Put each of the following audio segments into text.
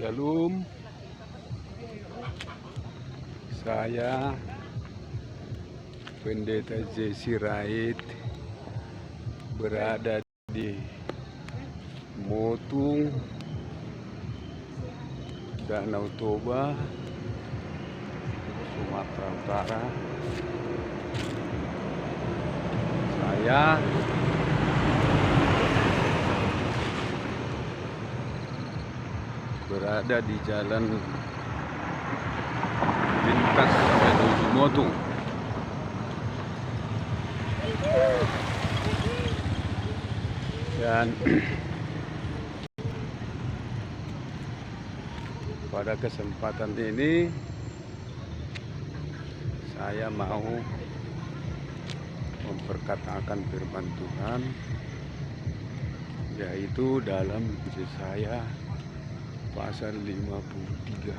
Shalom, saya Pendeta Jesse Rait berada di Motung, Danau Toba, Sumatera Utara. Saya berada di jalan lintas menuju Motung. Dan pada kesempatan ini saya mau memperkatakan firman Tuhan, yaitu dalam Yesaya pasal 53.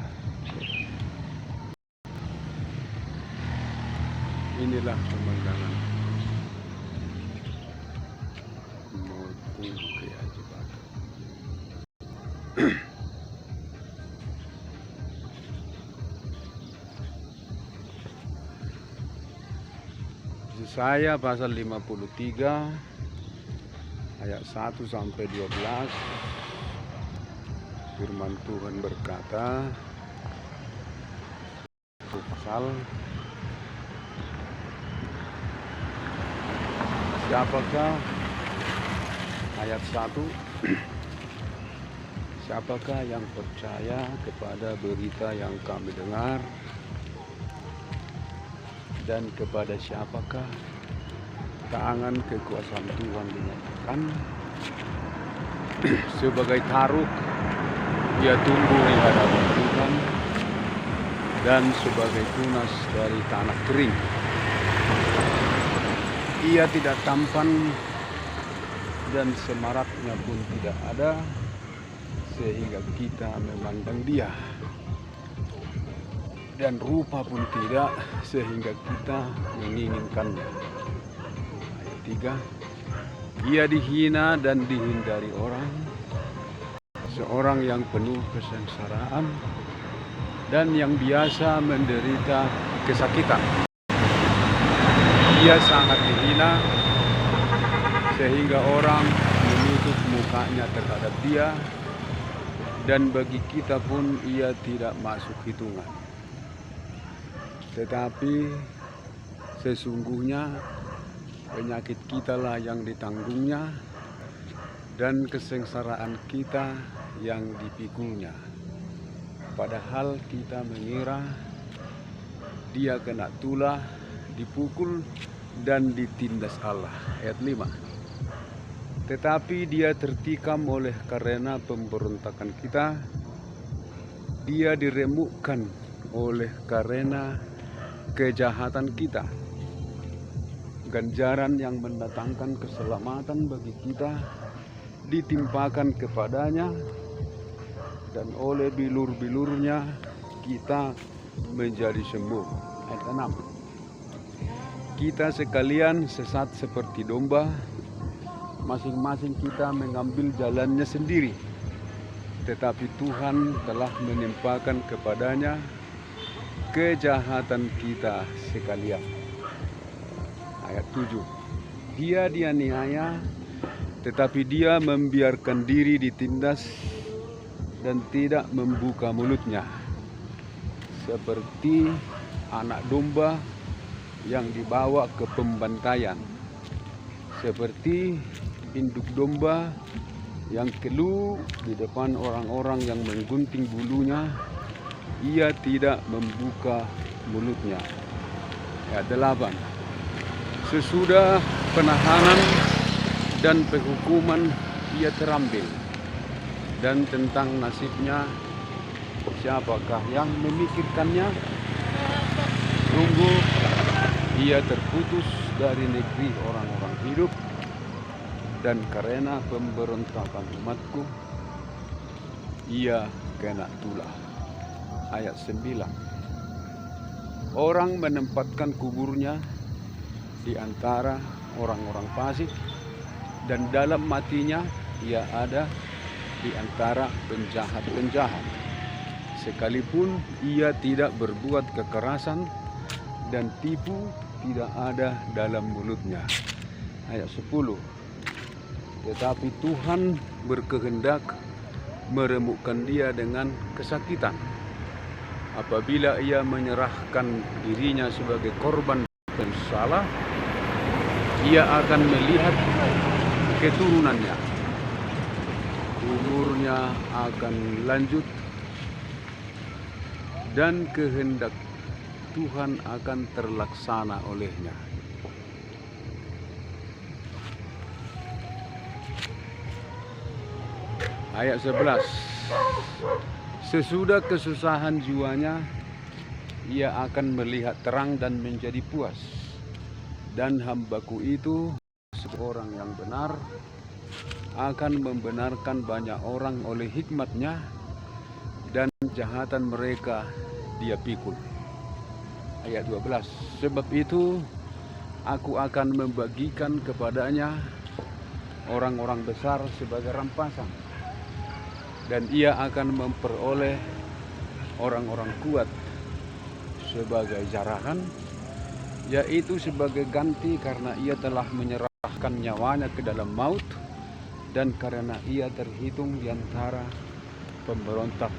Inilah pemandangan Motung Keajibatan. Yesaya pasal 53 ayat 1 sampai 12. Firman Tuhan berkata, pasal, siapakah, ayat 1, siapakah yang percaya kepada berita yang kami dengar, dan kepada siapakah tangan kekuasaan Tuhan dinyatakan? Sebagai taruk ia tumbuh di hadapan Tuhan, dan sebagai tunas dari tanah kering. Ia tidak tampan dan semaraknya pun tidak ada, sehingga kita memandang dia. Dan rupa pun tidak, sehingga kita menginginkannya. Ayat 3, ia dihina dan dihindari orang, seorang yang penuh kesengsaraan dan yang biasa menderita kesakitan. Ia sangat dihina sehingga orang menutup mukanya terhadap dia, dan bagi kita pun ia tidak masuk hitungan. Tetapi sesungguhnya penyakit kitalah yang ditanggungnya, dan kesengsaraan kita yang dipikulnya. Padahal kita mengira dia kena tulah, dipukul, dan ditindas Allah. Ayat 5. Tetapi dia tertikam oleh karena pemberontakan kita, dia diremukkan oleh karena kejahatan kita. Ganjaran yang mendatangkan keselamatan bagi kita ditimpakan kepadanya, dan oleh bilur-bilurnya kita menjadi sembuh. Ayat 6. Kita sekalian sesat seperti domba, masing-masing kita mengambil jalannya sendiri, tetapi Tuhan telah menimpakan kepadanya kejahatan kita sekalian. Ayat 7. Dia dianiaya, tetapi dia membiarkan diri ditindas dan tidak membuka mulutnya, seperti anak domba yang dibawa ke pembantaian, seperti induk domba yang keluh di depan orang-orang yang menggunting bulunya, ia tidak membuka mulutnya. Ayat 8. Sesudah penahanan dan penghukuman ia terambil, dan tentang nasibnya siapakah yang memikirkannya? Sungguh ia terputus dari negeri orang-orang hidup, dan karena pemberontakan umatku ia kena tulah. Ayat 9. Orang menempatkan kuburnya di antara orang-orang fasik, dan dalam matinya ia ada di antara penjahat-penjahat. sekalipun ia tidak berbuat kekerasan dan tipu tidak ada dalam mulutnya. Ayat 10. Tetapi Tuhan berkehendak meremukkan dia dengan kesakitan. Apabila ia menyerahkan dirinya sebagai korban bersalah, ia akan melihat keturunannya. Umurnya akan lanjut dan kehendak Tuhan akan terlaksana olehnya. Ayat 11. Sesudah kesusahan jiwanya, ia akan melihat terang dan menjadi puas. Dan hambaku itu, seorang yang benar, akan membenarkan banyak orang oleh hikmatnya, dan kejahatan mereka dia pikul. Ayat 12. Sebab itu aku akan membagikan kepadanya orang-orang besar sebagai rampasan, dan ia akan memperoleh orang-orang kuat sebagai jarahan, yaitu sebagai ganti karena ia telah menyerahkan nyawanya ke dalam maut, dan karena ia terhitung di antara pemberontak.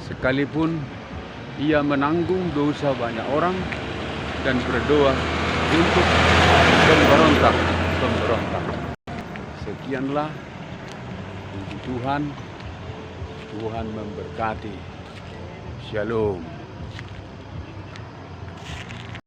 Sekalipun ia menanggung dosa banyak orang dan berdoa untuk pemberontak. Sekianlah puji Tuhan. Tuhan memberkati. Shalom.